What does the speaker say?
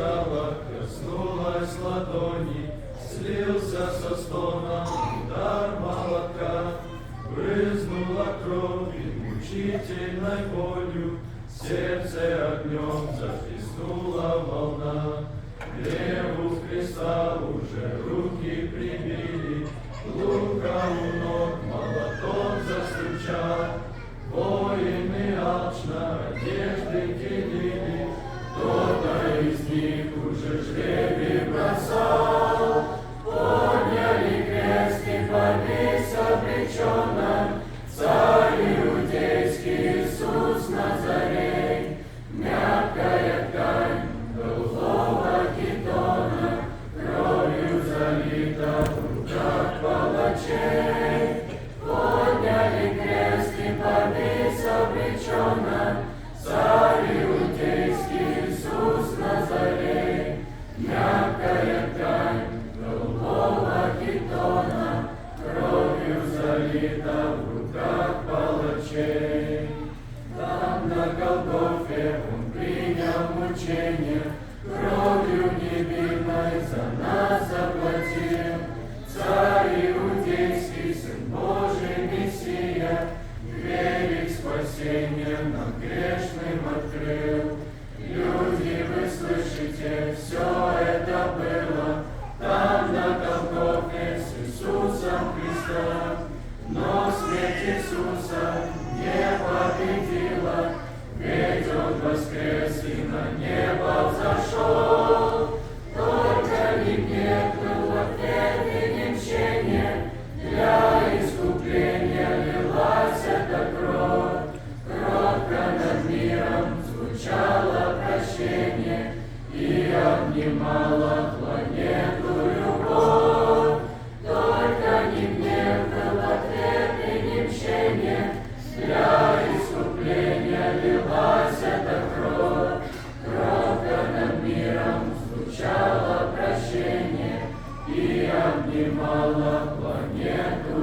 скала, коснулась ладони, слился со стоном удар молотка, брызнула кровь и мучительной болью, сердце огнем захлестнула волна. Гневу Христа уже руки прибили, лука у ног молоток застучал. Воины алчно одежды делили, кто-то из них уже жребий бросал. Подняли крест и повесь обреченно, царь иудейский Иисус Назарей. Мягкая ткань голубого хитона, кровью залита в руках палачей. Подняли крест и повесь обреченно, царь иудейский Иисус Назарей. Мягкая ткань голубого хитона, кровью залита в руках палачей. Там на Голгофе он принял мучения, кровью невинной за нас заплатил. Царь иудейский, Сын Божий, Мессия, двери к спасению нам грешным открыл. Люди, вы слышите, все это было там на Голгофе с Иисусом Христом. Но смерть Иисуса не победила, ведь Он воскрес и на небо взошел. Только не гнев был в ответ и не мщение, для искупления лилась эта кровь. Кротко над миром звучало прощение и обнимала планету любовь. Только не гнев был в ответ и не мщение, для искупления лилась эта кровь. Кротко над миром звучало прощение и обнимала планету